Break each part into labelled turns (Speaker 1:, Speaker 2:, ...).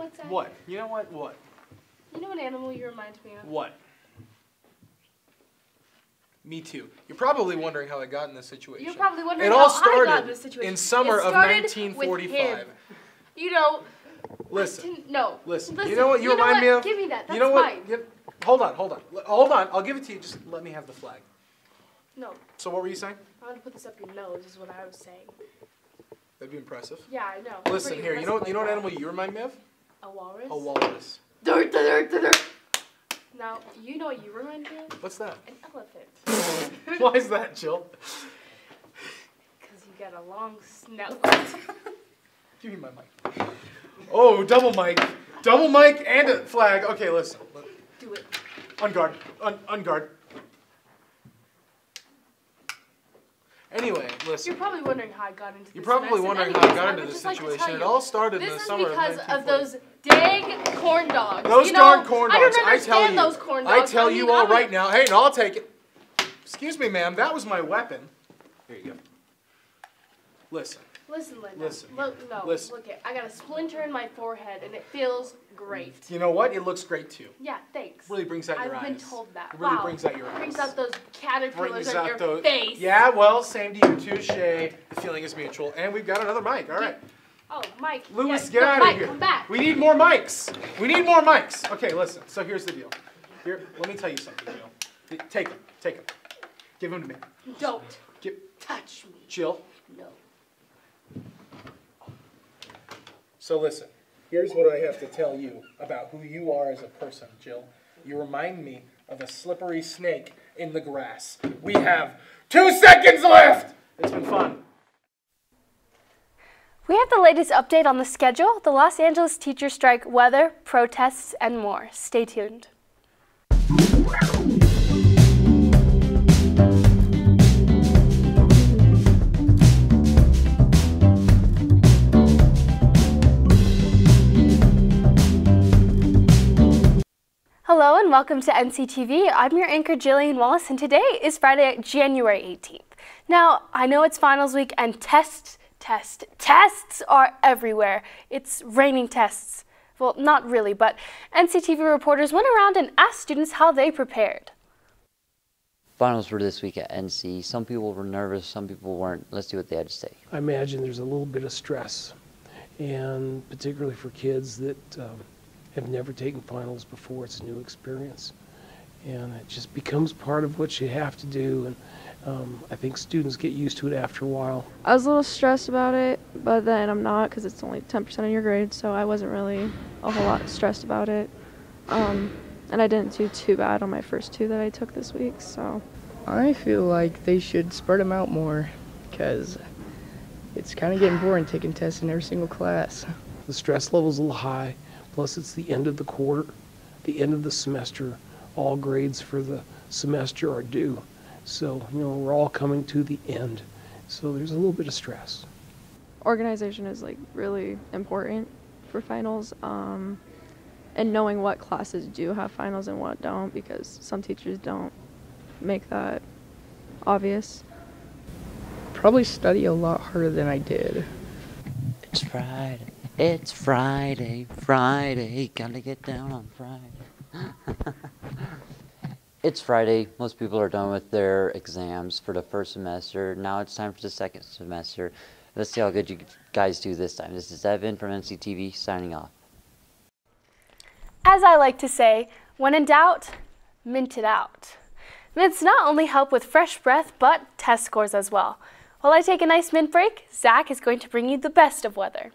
Speaker 1: what, Zach?
Speaker 2: What? You know what? What?
Speaker 1: You know what animal you remind me of?
Speaker 2: What? Me too. You're probably wondering how I got in this situation.
Speaker 1: You're probably wondering
Speaker 2: it all
Speaker 1: how I got in
Speaker 2: started
Speaker 1: this situation.
Speaker 2: in summer of 1945.
Speaker 1: With him. You know.
Speaker 2: Listen.
Speaker 1: No.
Speaker 2: Listen. You know what you remind me of?
Speaker 1: Give me that. That's
Speaker 2: you know what?
Speaker 1: mine.
Speaker 2: Hold on. Hold on. I'll give it to you. Just let me have the flag.
Speaker 1: No.
Speaker 2: So what were you saying?
Speaker 1: I want to put this up your nose. Is what I was saying.
Speaker 2: That'd be impressive.
Speaker 1: Yeah, I know.
Speaker 2: Listen here. You know what animal you remind me of?
Speaker 1: A walrus.
Speaker 2: A walrus.
Speaker 1: Dirt, dirt, dirt, dirt. Now, you know what you remind me of?
Speaker 2: What's that?
Speaker 1: An elephant.
Speaker 2: Why is that, Jill?
Speaker 1: Because you got a long snout.
Speaker 2: Give me my mic. Oh, double mic. Double mic and a flag. Okay, listen.
Speaker 1: Do it.
Speaker 2: On guard. On guard. Anyway, listen.
Speaker 1: You're probably wondering how I got into this
Speaker 2: You're probably
Speaker 1: mess.
Speaker 2: wondering
Speaker 1: Anyways,
Speaker 2: how I got into
Speaker 1: would
Speaker 2: this
Speaker 1: just like to
Speaker 2: situation.
Speaker 1: tell
Speaker 2: It
Speaker 1: you,
Speaker 2: all started in the summer of 1940.
Speaker 1: This is because of those dang corn dogs.
Speaker 2: Those darn corn dogs.
Speaker 1: I don't understand those corn dogs.
Speaker 2: I tell you all right now. Hey, no, I'll take it. Excuse me, ma'am. That was my weapon. Here you go. Listen.
Speaker 1: Listen, Linda.
Speaker 2: Listen.
Speaker 1: Listen. Look it. I got a splinter in my forehead, and it feels great.
Speaker 2: You know what? It looks great too.
Speaker 1: Yeah, thanks.
Speaker 2: Really brings out your eyes.
Speaker 1: I've been told that.
Speaker 2: It really brings out your eyes.
Speaker 1: Brings out those caterpillars on your face.
Speaker 2: Yeah, well, same to you. Touche. The feeling is mutual. And we've got another mic. All right.
Speaker 1: Oh, Mike.
Speaker 2: Lewis, get out of here.
Speaker 1: Come back.
Speaker 2: We need more mics. We need more mics. Okay, listen. So here's the deal. Here, let me tell you something, Jill. Take them. Take them. Give them to me.
Speaker 1: Don't touch me.
Speaker 2: Jill.
Speaker 1: No.
Speaker 2: So listen, here's what I have to tell you about who you are as a person, Jill. You remind me of a slippery snake in the grass. We have 2 seconds left! It's been fun.
Speaker 3: We have the latest update on the schedule, the Los Angeles teacher strike, weather, protests, and more. Stay tuned. Hello and welcome to NCTV. I'm your anchor Jillian Wallace, and today is Friday, January 18th. Now, I know it's finals week and tests are everywhere. It's raining tests. Well, not really, but NCTV reporters went around and asked students how they prepared.
Speaker 4: Finals were this week at NC. Some people were nervous, some people weren't. Let's see what they had to say.
Speaker 5: I imagine there's a little bit of stress, and particularly for kids that have never taken finals before. It's a new experience, and it just becomes part of what you have to do, and I think students get used to it after a while.
Speaker 6: I was a little stressed about it, but then I'm not, because it's only 10% of your grade, so I wasn't really a whole lot stressed about it. And I didn't do too bad on my first 2 that I took this week, so.
Speaker 7: I feel like they should spread them out more, because it's kind of getting boring taking tests in every single class.
Speaker 5: The stress level's a little high. Plus, it's the end of the quarter, the end of the semester. All grades for the semester are due. So, we're all coming to the end. So there's a little bit of stress.
Speaker 6: Organization is really important for finals, and knowing what classes do have finals and what don't, because some teachers don't make that obvious.
Speaker 7: Probably study a lot harder than I did.
Speaker 4: It's Friday. It's Friday, Friday, gotta get down on Friday. It's Friday. Most people are done with their exams for the first semester. Now it's time for the second semester. Let's see how good you guys do this time. This is Evan from NCTV signing off.
Speaker 3: As I like to say, when in doubt, mint it out. Mints not only help with fresh breath, but test scores as well. While I take a nice mint break, Zach is going to bring you the best of weather.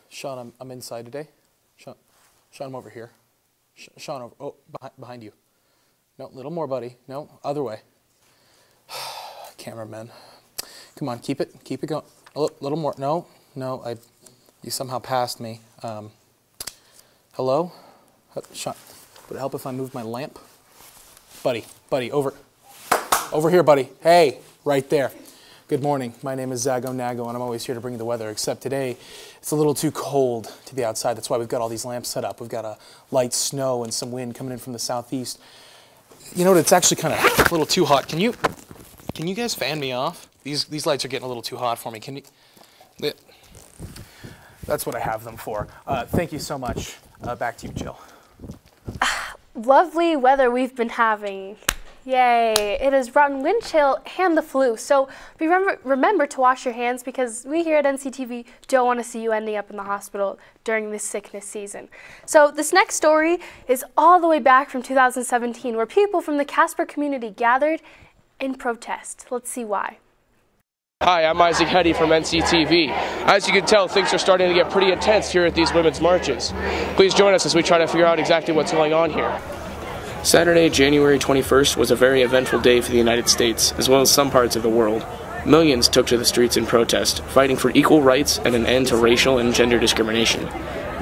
Speaker 2: Sean, I'm inside today. Sean, I'm over here. Sean, over, behind you. No, little more, buddy. No, other way. cameraman. Come on, keep it going. A little more. No, you somehow passed me. Hello? Sean, would it help if I moved my lamp? Buddy, over here, buddy. Hey, right there. Good morning. My name is Zago Nago, and I'm always here to bring you the weather, except today it's a little too cold to be outside. That's why we've got all these lamps set up. We've got a light snow and some wind coming in from the southeast. You know what? It's actually kind of a little too hot. Can you guys fan me off? These lights are getting a little too hot for me. Can you? That's what I have them for. Thank you so much. Back to you, Jill.
Speaker 3: Lovely weather we've been having. Yay! It has brought wind chill and the flu, so remember to wash your hands because we here at NCTV don't want to see you ending up in the hospital during this sickness season. So this next story is all the way back from 2017 where people from the Casper community gathered in protest. Let's see why.
Speaker 8: Hi, I'm Isaac Hetty from NCTV. As you can tell, things are starting to get pretty intense here at these women's marches. Please join us as we try to figure out exactly what's going on here. Saturday, January 21st was a very eventful day for the United States, as well as some parts of the world. Millions took to the streets in protest, fighting for equal rights and an end to racial and gender discrimination.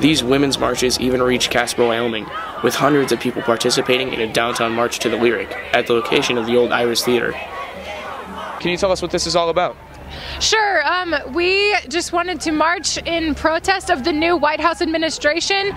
Speaker 8: These women's marches even reached Casper, Wyoming, with hundreds of people participating in a downtown march to the Lyric, at the location of the old Iris Theater. Can you tell us what this is all about?
Speaker 9: Sure. We just wanted to march in protest of the new White House administration.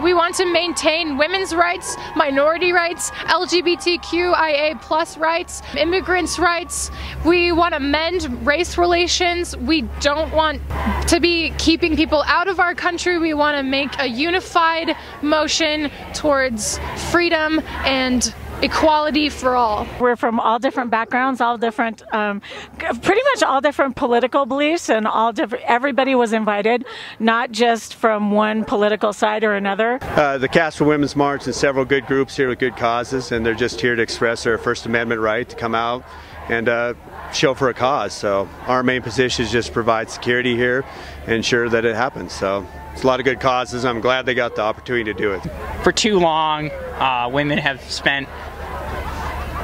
Speaker 9: We want to maintain women's rights, minority rights, LGBTQIA+ rights, immigrants' rights. We want to mend race relations. We don't want to be keeping people out of our country. We want to make a unified motion towards freedom and equality for all.
Speaker 10: We're from all different backgrounds, all different, pretty much all different political beliefs, and all different. Everybody was invited, not just from one political side or another.
Speaker 11: The Casper Women's March and several good groups here with good causes, and they're just here to express their First Amendment right to come out and show for a cause. So our main position is just provide security here and ensure that it happens. So it's a lot of good causes. I'm glad they got the opportunity to do it.
Speaker 12: For too long, women have spent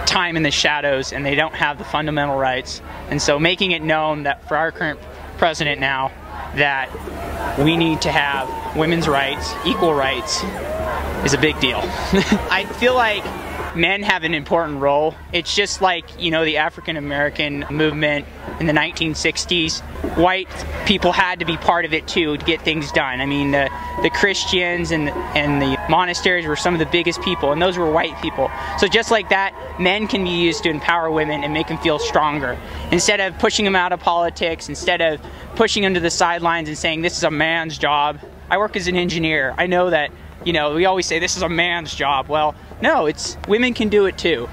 Speaker 12: time in the shadows and they don't have the fundamental rights. And so making it known that for our current president now that we need to have women's rights, equal rights, is a big deal. I feel like men have an important role. It's just like, you know, the African American movement in the 1960s. White people had to be part of it too to get things done. I mean, the Christians and the monasteries were some of the biggest people, and those were white people. So just like that, men can be used to empower women and make them feel stronger. Instead of pushing them out of politics, instead of pushing them to the sidelines and saying this is a man's job. I work as an engineer. I know that, you know, we always say this is a man's job. Well, no, women can do it too.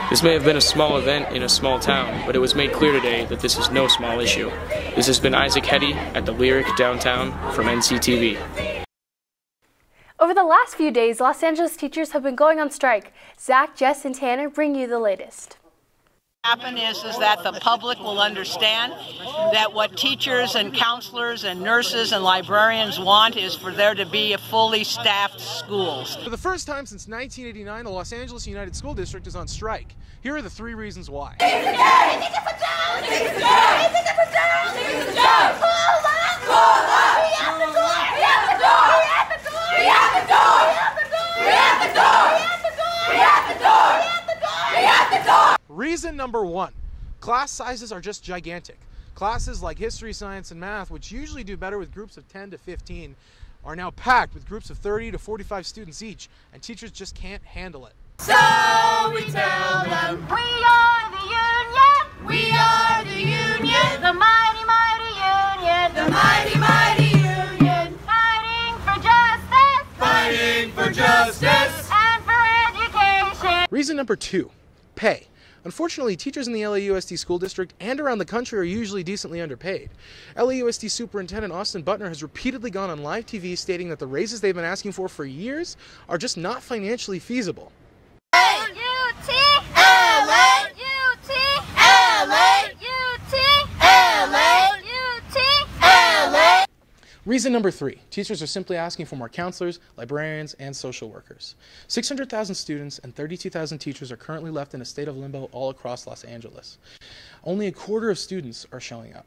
Speaker 8: This may have been a small event in a small town, but it was made clear today that this is no small issue. This has been Isaac Hetty at the Lyric downtown from NCTV.
Speaker 3: Over the last few days, Los Angeles teachers have been going on strike. Zach, Jess, and Tanner bring you the latest.
Speaker 13: Happen is that the public will understand that what teachers and counselors and nurses and librarians want is for there to be a fully staffed schools.
Speaker 2: For the first time since 1989, the Los Angeles United School District is on strike. Here are the 3 reasons why. Reason number 1, class sizes are just gigantic. Classes like history, science, and math, which usually do better with groups of 10 to 15, are now packed with groups of 30 to 45 students each, and teachers just can't handle it.
Speaker 14: So we tell them, we are the union, we are the union, the mighty, mighty union, the mighty, mighty union, fighting for justice, and for education.
Speaker 2: Reason number 2, pay. Unfortunately, teachers in the LAUSD school district and around the country are usually decently underpaid. LAUSD Superintendent Austin Butner has repeatedly gone on live TV stating that the raises they've been asking for years are just not financially feasible. Reason number 3, teachers are simply asking for more counselors, librarians, and social workers. 600,000 students and 32,000 teachers are currently left in a state of limbo all across Los Angeles. Only a quarter of students are showing up.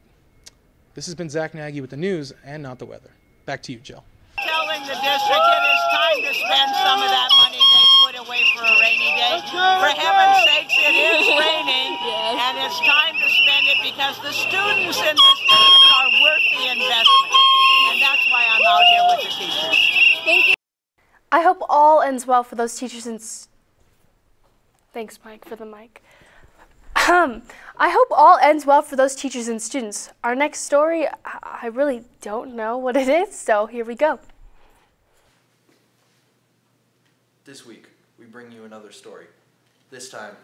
Speaker 2: This has been Zach Nagy with the news and not the weather. Back to you, Jill.
Speaker 13: Telling the district it is time to spend some of that money they put away for a rainy day. For heaven's sakes, it is raining, and it's time to spend it because the students in this district are worth the investment. And that's why I'm out here with the teachers.
Speaker 3: Thank you. I hope all ends well for those teachers and thanks, Mike, for the mic. I hope all ends well for those teachers and students. Our next story, I really don't know what it is, so here we go.
Speaker 15: This week, we bring you another story. This time,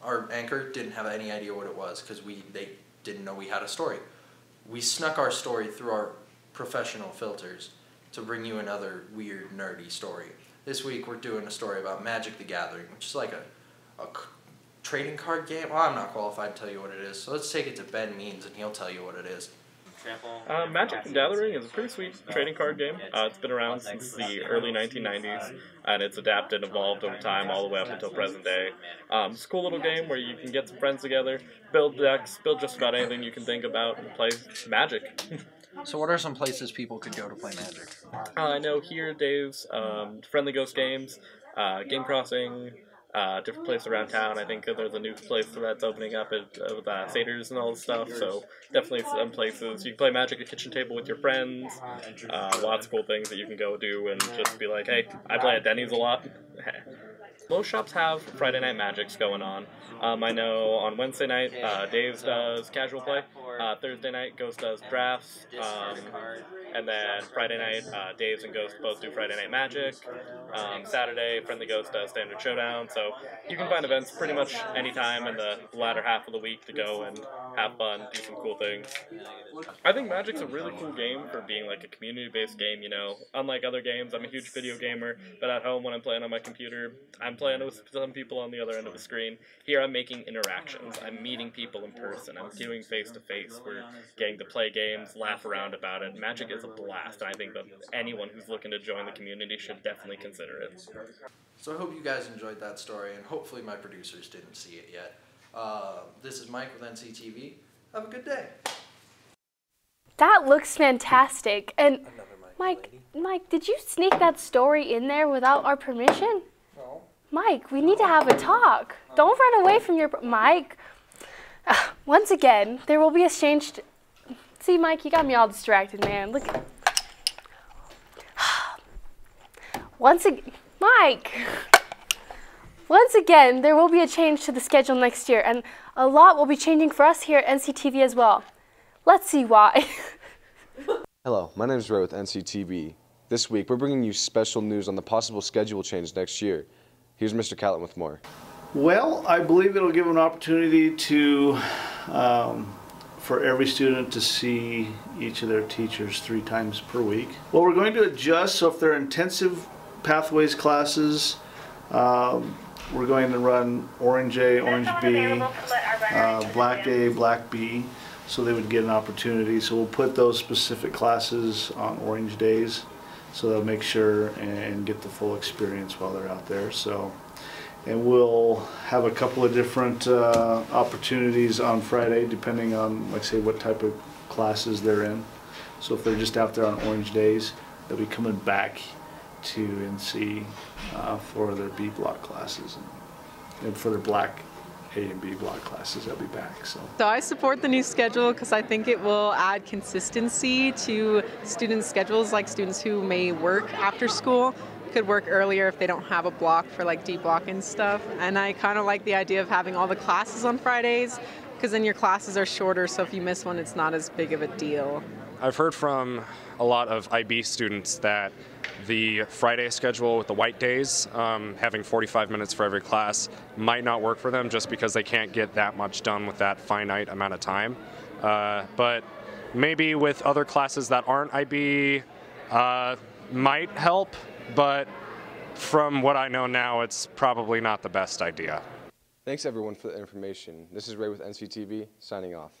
Speaker 15: our anchor didn't have any idea what it was because they didn't know we had a story. We snuck our story through our professional filters to bring you another weird, nerdy story. This week, we're doing a story about Magic the Gathering, which is like a trading card game. Well, I'm not qualified to tell you what it is, so let's take it to Ben Means and he'll tell you what it is.
Speaker 16: Magic the Gathering is a pretty sweet trading card game. It's been around since the early 1990s, and it's adapted and evolved over time all the way up until present day. It's a cool little game where you can get some friends together, build decks, build just about anything you can think about, and play Magic.
Speaker 15: So what are some places people could go to play Magic?
Speaker 16: I know here, Dave's, Friendly Ghost Games, Game Crossing, different places around town. I think there's a new place that's opening up with Satyrs and all this stuff, so definitely some places. You can play Magic at the kitchen table with your friends, lots of cool things that you can go do and just be like, hey, I play at Denny's a lot. Most shops have Friday night Magics going on. I know on Wednesday night, Dave's does casual play. Thursday night, Ghost does drafts. And then Friday night, Dave's and Ghost both do Friday night Magic. Saturday, Friendly Ghost does Standard Showdown. So you can find events pretty much anytime in the latter half of the week to go and have fun, do some cool things. I think Magic's a really cool game for being like a community-based game, you know. Unlike other games, I'm a huge video gamer, but at home when I'm playing on my computer, I'm playing with some people on the other end of the screen. Here I'm making interactions. I'm meeting people in person. I'm doing face-to-face. We're getting to play games, laugh around about it. Magic is a blast, and I think that anyone who's looking to join the community should definitely consider it.
Speaker 15: So I hope you guys enjoyed that story, and hopefully my producers didn't see it yet. This is Mike with NCTV. Have a good day.
Speaker 3: That looks fantastic. And Mike, did you sneak that story in there without our permission?
Speaker 15: No.
Speaker 3: Mike, we need to have a talk. Don't run away from your... Mike, once again, there will be a change... See, Mike, you got me all distracted, man. Look. Mike! Once again, there will be a change to the schedule next year, and a lot will be changing for us here at NCTV as well. Let's see why.
Speaker 17: Hello, my name is Ray with NCTV. This week, we're bringing you special news on the possible schedule change next year. Here's Mr. Catlett with more.
Speaker 18: Well, I believe it'll give an opportunity to, for every student to see each of their teachers 3 times per week. Well, we're going to adjust, so if they're intensive pathways classes, we're going to run Orange A, Orange B, Black A, Black B, so they would get an opportunity. So we'll put those specific classes on Orange days, so they'll make sure and get the full experience while they're out there. So, and we'll have a couple of different opportunities on Friday, depending on, like, say, what type of classes they're in. So if they're just out there on Orange days, they'll be coming back to NC for their B block classes, and for their Black A and B block classes, they'll be back. So
Speaker 19: I support the new schedule because I think it will add consistency to students' schedules, like students who may work after school could work earlier if they don't have a block for like D block and stuff. And I kind of like the idea of having all the classes on Fridays, because then your classes are shorter, so if you miss one, it's not as big of a deal.
Speaker 20: I've heard from a lot of IB students that the Friday schedule with the white days, having 45 minutes for every class, might not work for them just because they can't get that much done with that finite amount of time. But maybe with other classes that aren't IB might help, but from what I know now, it's probably not the best idea.
Speaker 17: Thanks everyone for the information. This is Ray with NCTV, signing off.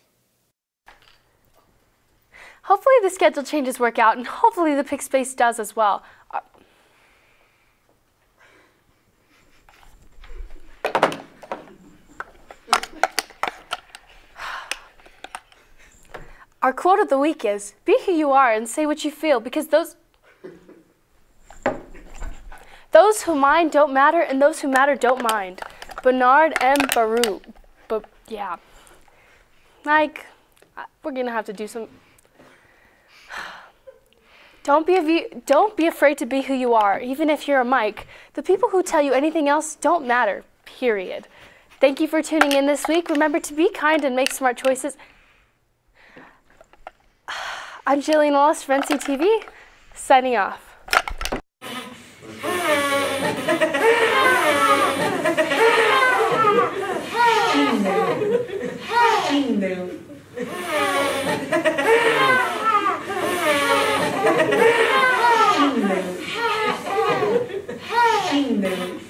Speaker 3: Hopefully the schedule changes work out, and hopefully the pick space does as well. Our quote of the week is, be who you are and say what you feel, because those who mind don't matter, and those who matter don't mind. Bernard M. Baruch. But yeah. Like, we're gonna have to do some. Don't be afraid to be who you are, even if you're a Mike. The people who tell you anything else don't matter, period. Thank you for tuning in this week. Remember to be kind and make smart choices. I'm Jillian Wallace from NCTV, signing off.
Speaker 14: No.